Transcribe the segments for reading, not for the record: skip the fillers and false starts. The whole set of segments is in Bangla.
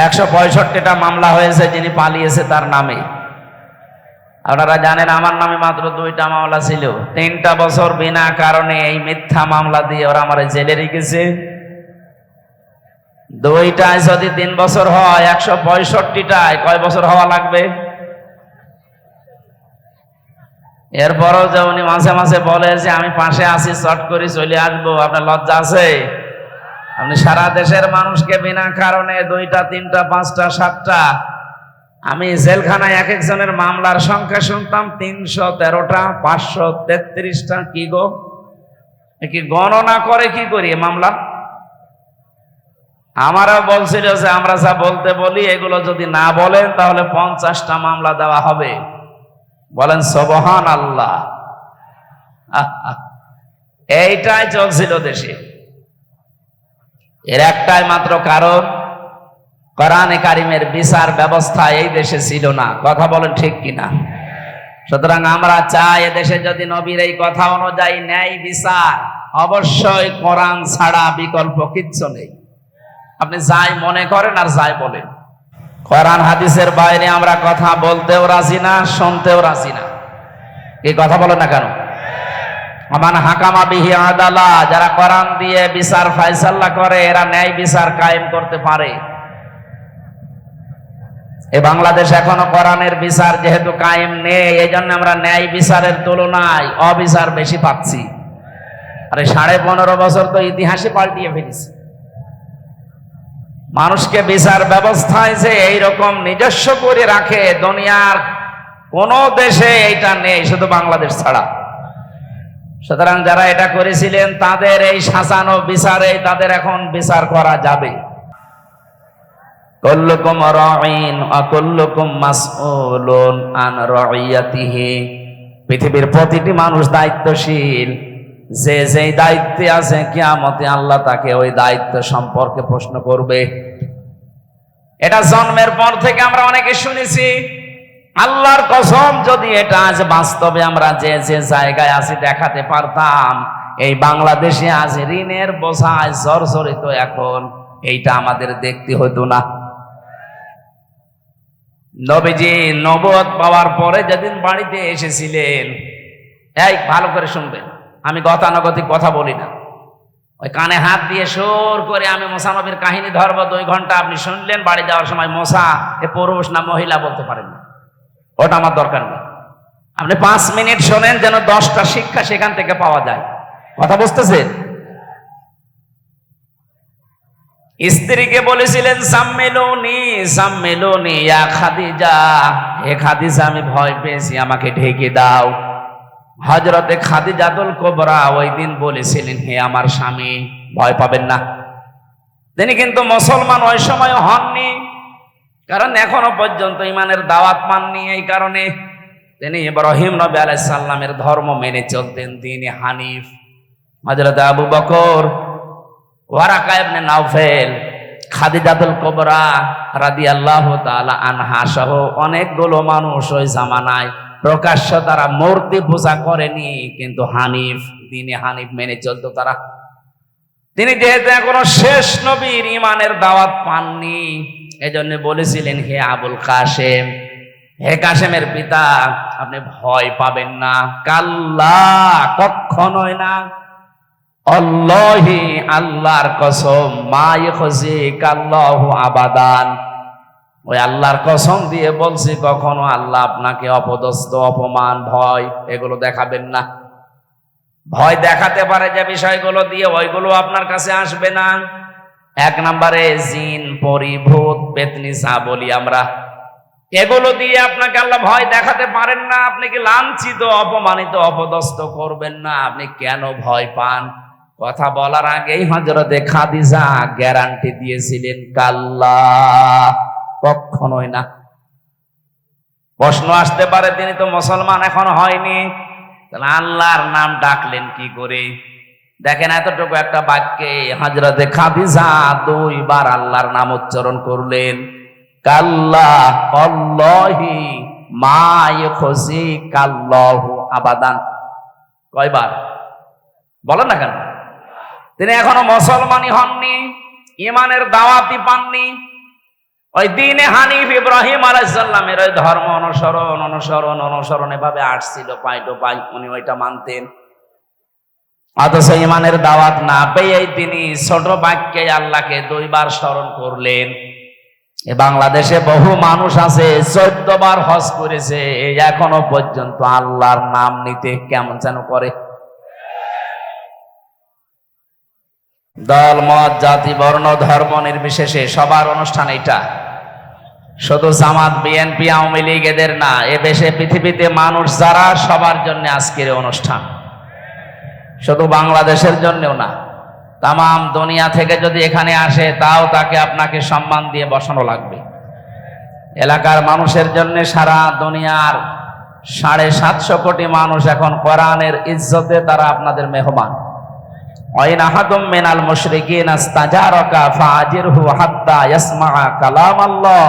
165টা মামলা হয়েছে যিনি পালিয়েছে তার নামে। আপনারা জানেন আমার নামে মাত্র 2টা মামলা ছিল। 3টা বছর বিনা কারণে এই মিথ্যা মামলা দিয়ে ওরা আমার জেলে রেখেছে। 2টায় যদি 3 বছর হয়, 165টায় কয় বছর হওয়া লাগবে? এরপরও যে উনি মাঝে মাঝে বলে যে আমি পাশে আছি, চট করে চলে আসবো, আপনার লজ্জা আছে? আপনি সারা দেশের মানুষকে বিনা কারণে 2টা 3টা 5টা 7টা, আমি জেলখানায় এক একজনের মামলার সংখ্যা শুনতাম 313টা 533টা। কি গো, কি গণনা করে কি করি মামলা? আমারও বলছিল যে আমরা যা বলতে বলি এগুলো যদি না বলেন তাহলে 50টা মামলা দেওয়া হবে। বলেন সুবহানাল্লাহ। এইটাই চলছিল দেশে। এর একটাই মাত্র কারণ, কোরআনে কারিমের বিচার ব্যবস্থা এই দেশে ছিল না। কথা বলেন ঠিক কিনা? সুতরাং আমরা চাই এদেশে যদি নবীর এই কথা অনুযায়ী ন্যায় বিচার, অবশ্যই কোরআন ছাড়া বিকল্প কিচ্ছু নেই। আপনি যাই মনে করেন আর যাই বলেন, কোরআন হাদিসের বাইরে আমরা কথা বলতেও রাজি না, শুনতেও রাজি না। এই কথা বলেন না কেন? আমান হাকামা বিহি আদালা, যারা কোরআন দিয়ে বিচার ফায়সালা করে এরা ন্যায় বিচার কায়েম করতে পারে। এই বাংলাদেশ এখনো কোরআনের বিচার যেহেতু কায়েম নেই, এই জন্য আমরা ন্যায় বিচারের তুলনায় অবিচার বেশি পাচ্ছি। আরে 15.5 বছর তো ইতিহাসে পাল্টিয়ে ফেলেছে। মানুষকে বিচার ব্যবস্থায় যে এইরকম নিজস্ব করে রাখে, দুনিয়ার কোন দেশে এইটা নেই, শুধু বাংলাদেশ ছাড়া। সুতরাং যারা এটা করেছিলেন তাদের এই সাজানো বিচারে তাদের এখন বিচার করা যাবে। কুল্লুকুম রাঈন ওয়া কুল্লুকুম মাসউলুন আন রাইয়াতিহি। পৃথিবীর প্রতিটি মানুষ দায়িত্বশীল। যে যেই দায়িত্বে আছে কিয়ামতে আল্লাহ তাকে ওই দায়িত্ব সম্পর্কে প্রশ্ন করবে। এটা জন্মের পর থেকে আমরা অনেকে শুনেছি। আল্লাহর কসম, যদি এটা আজ বাস্তবে আমরা যে যে জায়গায় আছি দেখাতে পারতাম, এই বাংলাদেশে আজ ঋণের বোঝায় জর্জরিত এখন, এইটা আমাদের দেখতে হতো না। নবীজি নবুয়ত পাওয়ার পরে যেদিন বাড়িতে এসেছিলেন, এই ভালো করে শুনবেন, আমি গতানুগতিক কথা বলি না। ওই কানে হাত দিয়ে সুর করে আমি মুসা নবীর কাহিনী ধরবো 2 ঘন্টা, আপনি শুনলেন, বাড়ি যাওয়ার সময় মুসা এ পুরুষ না মহিলা বলতে পারেন না, ওটা আমার দরকার নেই। আপনি 5 মিনিট শোনেন, যেন 10টা শিক্ষা সেখান থেকে পাওয়া যায়। কথা বুঝতেছেন? স্ত্রীকে বলেছিলেন সাম্মেলুনি সাম্মেলুনি ইয়া খাদিজা, হে খাদিজা আমি ভয় পেয়েছি, আমাকে ঢেকে দাও। হযরতে খাদিজাতুল কুবরা ওই দিন বলেছিলেন, হে আমার স্বামী ভয় পাবেন না। তিনি কিন্তু মুসলমান ওই সময় হননি, কারণ এখনো পর্যন্ত ইমানের দাওয়াত পাননি। এই কারণে তিনি ইব্রাহিম নবী আলাইহিস সালামের ধর্ম মেনে চলতেন, তিনি হানিফ। হযরত আবু বকর, ওয়ারাকা ইবনে নাওফেল, খাদিজাতুল কুবরা রাদিয়াল্লাহু তাআলা আনহা সহ অনেকগুলো মানুষ ওই জামানায় প্রকাশ্য তারা মূর্তি পূজা করেনি, কিন্তু হানিফ, দিনে হানিফ মেনে চলতো তারা। তিনি যেহেতু এখনো শেষ নবীর ইমানের দাওয়াত পাননি, এজন্য বলেছিলেন, হে আবুল কাসেম, হে কাসেমের পিতা, আপনি ভয় পাবেন না। কাল্লা, কখনোই না। আল্লাহি, আল্লাহর কসম, মা ইয়াখজিকাল্লাহু আবাদান, ওই আল্লাহর কসম দিয়ে বলছি, কখনো আল্লাহ আপনাকে অপদস্থ, অপমান, ভয় এগুলো দেখাবেন না। ভয় দেখাতে পারে যে বিষয়গুলো দিয়ে, ওইগুলো আপনার কাছে আসবে না। 1 নম্বরে জিন, পরি, ভূত, পেতনি যা বলি আমরা, এগুলো দিয়ে আপনাকে আল্লাহ ভয় দেখাতে পারেন না। আপনি কি লাঞ্ছিত, অপমানিত, অপদস্থ করবেন না? আপনি কেন ভয় পান? কথা বলার আগেই হযরতে খাদিজা গ্যারান্টি দিয়েছিলেন, কাল্লা, কখনোই না। প্রশ্ন আসতে পারে, তিনি তো মুসলমান এখন হয়নি, তাহলে আল্লাহর নাম ডাকলেন কি করে? দেখেন, এতটুকু একটা বাক্যে হযরতে খাদিজা 2 বার আল্লাহর নাম উচ্চারণ করলেন। কাল্লা, আল্লাহি, মা ইয়াখজিকাল্লাহু আবাদান। কয়বার বলেন না কেন? তিনি এখনো মুসলমানই হননি, ইমানের দাওয়াতই পাননি। ওই দিনে হানিফ ইব্রাহিম আলাইহিস সালামের ওই ধর্ম অনুসরণ এভাবে আসছিল পাই টু পাই, উনি ওইটা মানতেন। অথচ ইমানের দাওয়াত না পেয়ে তিনি ছোট বাক্যে আল্লাহকে 2 বার স্মরণ করলেন। এ বাংলাদেশে বহু মানুষ আছে 14 বার হজ করেছে, এখনো পর্যন্ত আল্লাহর নাম নিতে কেমন যেন করে। দল মত জাতি বর্ণ ধর্ম নির্বিশেষে সবার অনুষ্ঠান এটা, শুধু জামাত বিএনপি আওয়ামী লীগ এদের না, এ দেশে পৃথিবীতে মানুষ যারা সবার জন্য আজকের অনুষ্ঠান, শুধু বাংলাদেশের জন্যও না, তামাম দুনিয়া থেকে যদি এখানে আসে তাও তাকে আপনাকে সম্মান দিয়ে বসানো লাগবে। এলাকার মানুষের জন্য সারা দুনিয়ার 750 কোটি মানুষ এখন কোরআনের ইজ্জতে তারা আপনাদের মেহমান। ওয়াইন আহাদুম মিনাল মুশরিকিনা ইস্তাজারাকা ফাজিরহু হাত্তা ইয়াসমাআ কালামাল্লাহ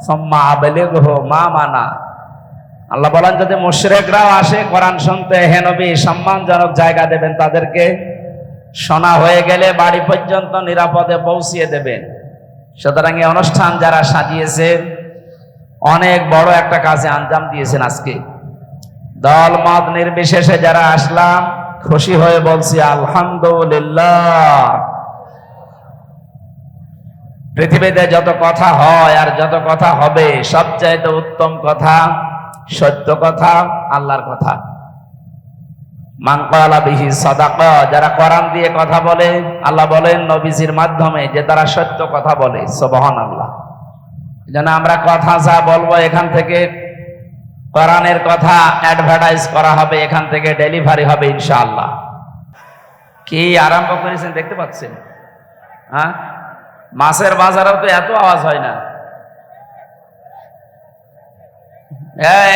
সুম্মা আবলিগহু মা মানা। আল্লাহ বলেন, যদি মুশরিকরাও আসে কোরআন শুনতে, হে নবী সম্মানজনক জায়গা দেবেন তাদেরকে, শোনা হয়ে গেলে বাড়ি পর্যন্ত নিরাপদে পৌঁছিয়ে দেবেন। সুতরাং এই অনুষ্ঠান যারা সাজিয়েছেন অনেক বড় একটা কাজে আঞ্জাম দিয়েছেন। আজকে দল মত নির্বিশেষে যারা আসলাম খুশি হয়ে বলছি আলহামদুলিল্লাহ। পৃথিবীতে যত কথা হয় আর যত কথা হবে, সবচাইতে উত্তম কথা, সত্য কথা, আল্লাহর কথা। মান ক্বালা বিহি সাদাকা, যারা কোরআন দিয়ে কথা বলে, আল্লাহ বলেন নবীজির মাধ্যমে যে তারা সত্য কথা বলে। সুবহানাল্লাহ। যেন আমরা কথা যা বলবো এখান থেকে কোরআনের কথা অ্যাডভার্টাইজ করা হবে, এখান থেকে ডেলিভারি হবে ইনশাআল্লাহ। কি আরম্ভ করেছেন দেখতে পাচ্ছেন? হ্যাঁ, মাছের বাজারেও তো এত আওয়াজ হয় না।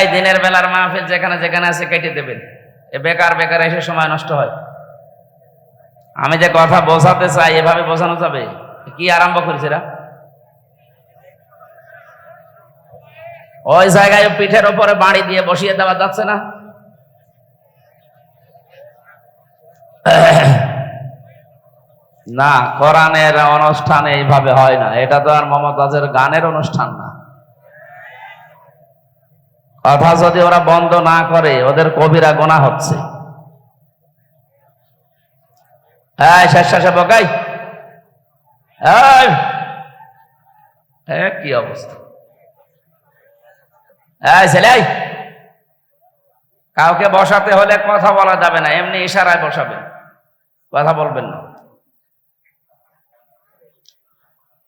এই দিনের বেলার মাহফিল যেখানে যেখানে আছে কেটে দেবেন, এ বেকার বেকার এসে সময় নষ্ট হয়। আমি যে কথা বোঝাতে চাই এভাবে বোঝানো যাবে? কি আরম্ভ করেছে এরা? ওই জায়গায় পিঠের উপরে বাড়ি দিয়ে বসিয়ে দেওয়া যাচ্ছে না? না, কোরআনের অনুষ্ঠান এইভাবে হয় না। এটা তো আর মমতাজের গানের অনুষ্ঠান না। কথা যদি ওরা বন্ধ না করে ওদের কবিরা গুনাহ হচ্ছে। হ্যাঁ, শেষে বকাই, কি অবস্থা? ছেলে, কাউকে বসাতে হলে কথা বলা যাবে না, এমনি ইশারায় বসাবেন, কথা বলবেন না।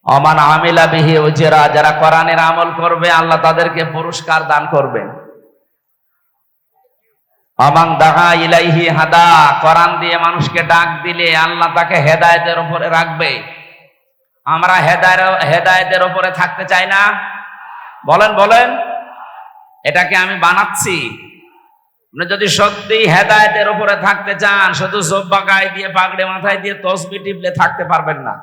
ওমান আমিলা বিহি উজরা, যারা কোরআনের আমল করবে আল্লাহ তাদেরকে পুরস্কার দান করবেন। ওমান দাআ ইলাইহি হাদা, কোরআন দিয়ে মানুষকে ডাক দিলে আল্লাহ তাকে হেদায়েতের উপরে রাখবে। আমরা হেদায়েতের উপরে থাকতে চাই না? বলেন বলেন, এটাকে আমি বানাচ্ছি? যদি সত্যি হেদায়েতের উপরে থাকতে চান, শুধু জব্বা গায়ে দিয়ে পাগড়ি মাথায় দিয়ে তসবিহ টিপলে থাকতে পারবেন না।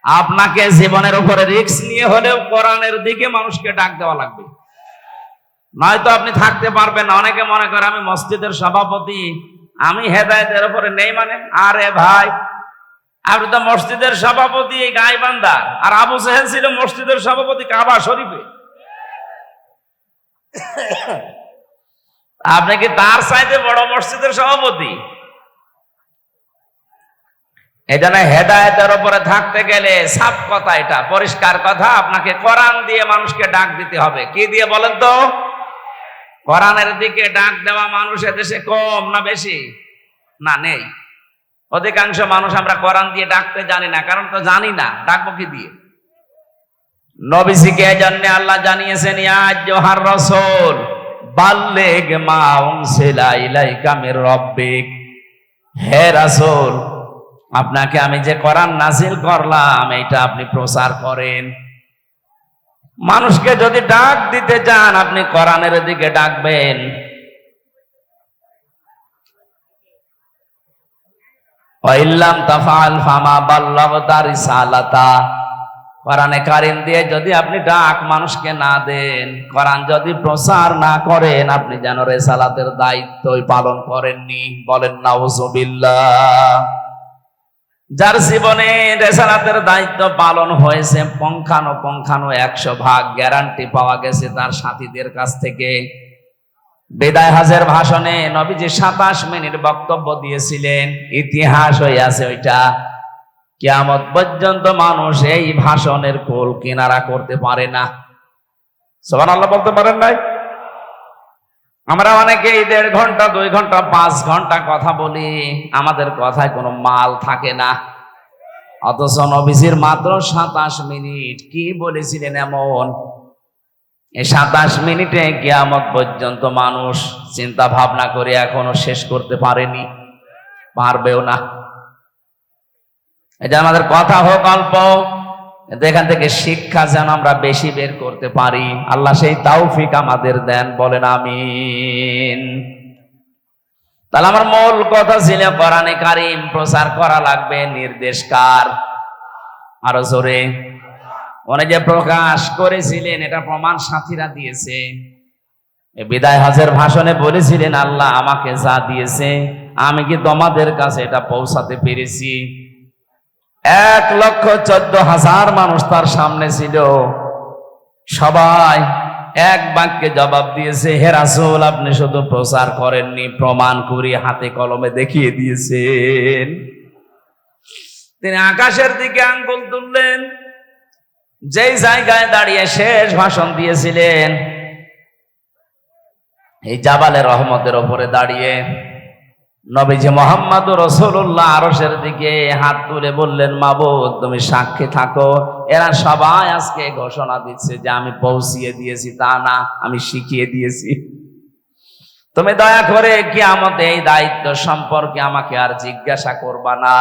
আপনাকে জীবনের উপরে রিস্ক নিয়ে হলেও কোরআনের দিকে মানুষকে ডাক দেওয়া লাগবে, নয়তো আপনি থাকতে পারবেন না। অনেকে মনে করে আমি মসজিদের সভাপতি, আমি হেদায়েতের উপরে নেই। মানে আরে ভাই, আপনি তো মসজিদের সভাপতি এই গাইবান্ধা, আর আবু জেহেল ছিল মসজিদের সভাপতি কাবা শরীফে। আপনি কি তার চাইতে বড় মসজিদের সভাপতি? এজন্য হেদায়েতের উপরে থাকতে গেলে সাফ কথা, এটা পরিষ্কার কথা, আপনাকে কোরআন দিয়ে মানুষকে ডাক দিতে হবে। কি দিয়ে বলেন তো? কোরআনের দিকে ডাক দেওয়া মানুষ এদেশে কম না বেশি? না, নেই। অধিকাংশ মানুষ আমরা কোরআন দিয়ে ডাকতে জানি না, কারণ তো জানি না ডাকবো কি দিয়ে। নবীজিকে এজন্য আল্লাহ জানিয়েছেন, ইয়া আইয়ুহার রাসূল বাল্লিগ মা উনসিলা ইলাইকা মির রাব্বিক, হে রাসূল আপনাকে আমি যে কোরআন নাজিল করলাম এটা আপনি প্রচার করেন। মানুষকে যদি ডাক দিতে চান আপনি কোরআনের দিকে ডাকবেন। ওয়া ইল্লাম তাফআল ফামা বাল্লাগতা রিসালাতা, কোরআনে কারীম দিয়ে যদি আপনি ডাক মানুষকে না দেন, কোরআন যদি প্রচার না করেন, আপনি যেন রিসালাতের দায়িত্বই পালন করেননি। বলেন নাউজুবিল্লাহ। যার জীবনে রেসালাতের দায়িত্ব পালন হয়েছে পঙ্খানো 100 ভাগ গ্যারান্টি পাওয়া গেছে তার সাথীদের কাছ থেকে। বিদায় হজের ভাষণে নবীজি 27 মিনিট বক্তব্য দিয়েছিলেন, ইতিহাস হয়ে আছে ওইটা। কিয়ামত পর্যন্ত মানুষ এই ভাষণের কোল কিনারা করতে পারে না। সুবহানাল্লাহ বলতে পারেন নাই? আমরা অনেকেই 1.5 ঘন্টা 2 ঘন্টা 5 ঘন্টা কথা বলি, আমাদের কথায় কোনো মাল থাকে না। অথচ নবীজির মাত্র 27 মিনিট কি বলেছিলেন এমন, এই 27 মিনিটে কিয়ামত পর্যন্ত মানুষ চিন্তা ভাবনা করে এখনো শেষ করতে পারেনি, পারবেও না। এই যে আমাদের কথা হোক অল্প, এখান থেকে শিক্ষা যেন আমরা বেশি বের করতে পারি, আল্লাহ সেই তৌফিক আমাদের দেন, বলেন আমিন। তাহলে আমার মূল কথা ছিল কোরআনে কারীম প্রচার করা লাগবে, নির্দেশ কার? আরো জোরে। উনি যে প্রকাশ করেছিলেন এটা প্রমাণ সাথীরা দিয়েছে। বিদায় হজের ভাষণে বলেছিলেন, আল্লাহ আমাকে যা দিয়েছে আমি কি তোমাদের কাছে এটা পৌঁছাতে পেরেছি? 1,14,000 মানুষ তার সামনে ছিল, সবাই এক বাক্যে জবাব দিয়েছে, হে রাসূল আপনি শুধু প্রচার করেননি, প্রমাণ করে হাতে কলমে দেখিয়ে দিয়েছেন। তিনি আকাশের দিকে আঙ্গুল তুললেন, যেই জায়গায় দাঁড়িয়ে শেষ ভাষণ দিয়েছিলেন এই জাবালে রহমতের উপরে দাঁড়িয়ে নবীজি মুহাম্মদুর রাসূলুল্লাহ আরশের দিকে হাত তুলে বললেন, মাবুদ তুমি সাক্ষী থাকো, এরা সবাই আজকে ঘোষণা দিচ্ছে যে আমি পৌঁছিয়ে দিয়েছি তা না, আমি শিখিয়ে দিয়েছি। তুমি দয়া করে কিয়ামতে এই দায়িত্ব সম্পর্কে আমাকে আর জিজ্ঞাসা করবা না।